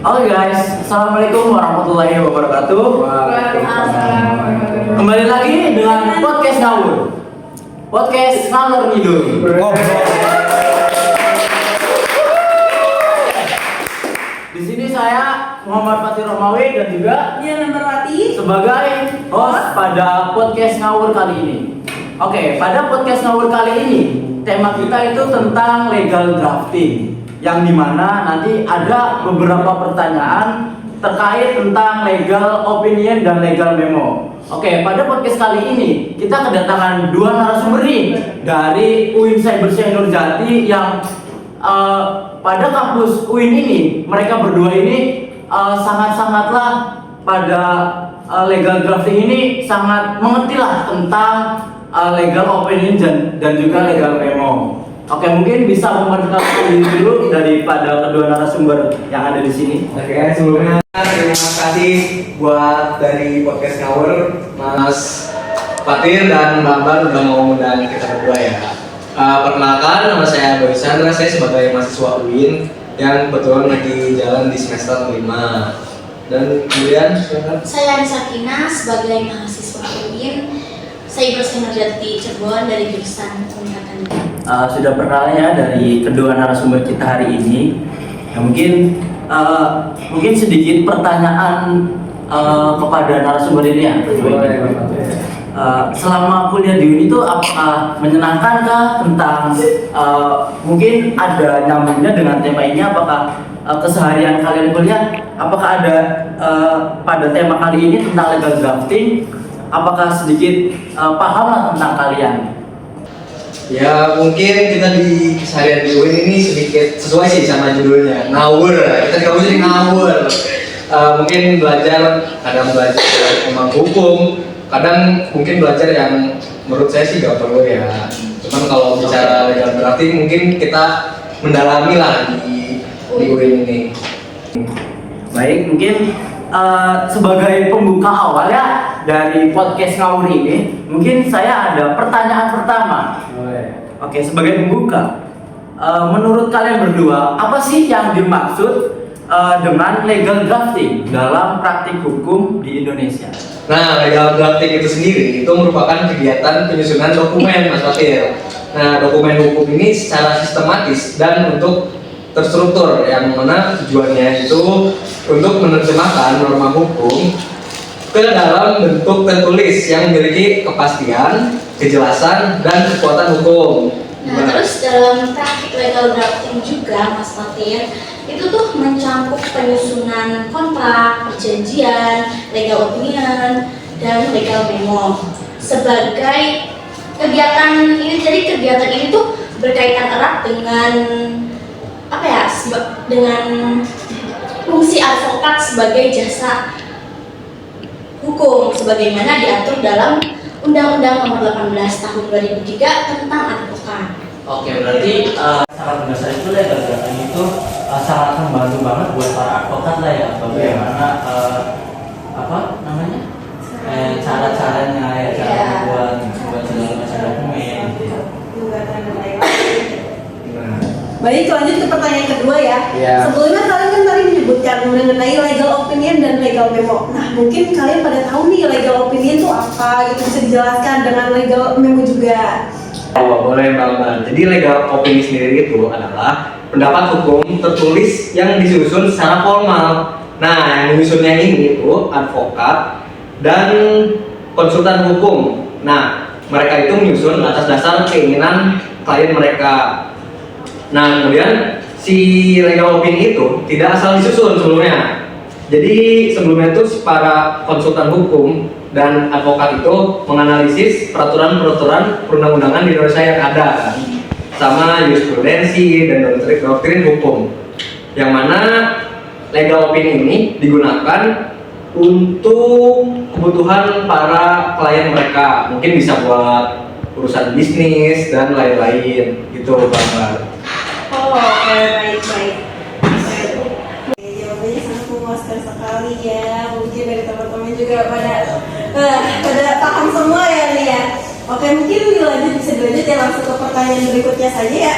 Oke guys, assalamualaikum warahmatullahi wabarakatuh. Kembali lagi dengan podcast ngawur, podcast ngalor ngidul. Di sini saya Muhammad Fatih Romawi dan juga Diana Merwati sebagai host pada podcast ngawur kali ini. Oke, pada podcast ngawur kali ini tema kita itu tentang legal drafting, yang dimana nanti ada beberapa pertanyaan terkait tentang legal opinion dan legal memo. Oke, pada podcast kali ini kita kedatangan dua narasumber nih dari UIN Cyberscience Nurjati yang pada kampus UIN ini, mereka berdua ini sangat-sangatlah pada legal drafting ini sangat mengerti lah tentang legal opinion dan juga legal memo. Oke, mungkin bisa memperkenalkan diri dulu daripada kedua narasumber yang ada di sini. Oke, sebelumnya terima kasih buat dari podcast Ngawur, Mas Fatir dan Mbak Ambar udah mau undang kita berdua ya. Perkenalkan, nama saya Boy Sandra, saya sebagai mahasiswa UIN yang kebetulan lagi jalan di semester 5. Dan kemudian saya Anissa Kina sebagai mahasiswa UIN Cyberscience Nurjati Cirebon dari jurusan Komunikasi. Sudah perkenalannya dari kedua narasumber kita hari ini. Ya, mungkin sedikit pertanyaan kepada narasumber ini ya. Selama kuliah di UIN itu apakah menyenangkankah tentang mungkin ada nyambungnya dengan tema ini, apakah keseharian kalian kuliah apakah ada pada tema kali ini tentang legal drafting, apakah sedikit paham lah tentang kalian? ya mungkin kita di keseharian di UIN ini sedikit sesuai sih sama judulnya, ngawur. Kita di kampus jadi ngawur. Mungkin kadang belajar emang hukum, kadang mungkin belajar yang menurut saya sih gak perlu ya. Cuman kalau bicara legal drafting mungkin kita mendalami lah di UIN ini. Baik, mungkin sebagai pembuka awal ya dari podcast ngawur ini, mungkin saya ada pertanyaan pertama. Oke, sebagai pembuka, menurut kalian berdua apa sih yang dimaksud dengan legal drafting dalam praktik hukum di Indonesia? Nah, legal drafting itu sendiri itu merupakan kegiatan penyusunan dokumen, Mas Fatir. Nah, dokumen hukum ini secara sistematis dan untuk terstruktur, yang mana tujuannya itu untuk menerjemahkan norma hukum ke dalam bentuk tertulis yang memiliki kepastian, kejelasan, dan kekuatan hukum. Nah, terus dalam praktik legal drafting juga, Mas Fatir, itu tuh mencakup penyusunan kontrak, perjanjian, legal opinion, dan legal memo. Sebagai kegiatan ini, jadi kegiatan ini tuh berkaitan erat dengan dengan fungsi advokat sebagai jasa hukum sebagaimana diatur dalam Undang-Undang Nomor 18 Tahun 2003 tentang advokat. Oke, berarti sangat besar itu legal drafting itu sangat membantu banget buat para advokat lah ya, bagaimana cara-caranya ya, cara membuat segala macam dokumen gitu ya. Baik, lanjut ke pertanyaan kedua ya. Sebelumnya kalian kan tadi menyebutkan mengenai legal opinion dan legal memo. Nah, mungkin kalian pada tahu nih legal opinion itu apa gitu, bisa dijelaskan dengan legal memo juga. Oh, boleh Mbak. Jadi legal opinion sendiri itu adalah pendapat hukum tertulis yang disusun secara formal. Nah, yang menyusunnya ini itu advokat dan konsultan hukum. Nah, mereka itu menyusun atas dasar keinginan klien mereka. Nah, kemudian si legal opinion itu tidak asal disusun sebelumnya. Jadi sebelumnya itu para konsultan hukum dan advokat itu menganalisis peraturan-peraturan perundang-undangan di Indonesia yang ada, sama jurisprudensi dan doktrin hukum. Yang mana legal opinion ini digunakan untuk kebutuhan para klien mereka. Mungkin bisa buat urusan bisnis dan lain-lain gitu, Bang. Oh, baik. Jawabannya sangat memuaskan sekali ya. Mungkin dari teman-teman juga pada paham semua ya nih ya. Oke, mungkin bisa dilanjut ya langsung ke pertanyaan berikutnya saja ya.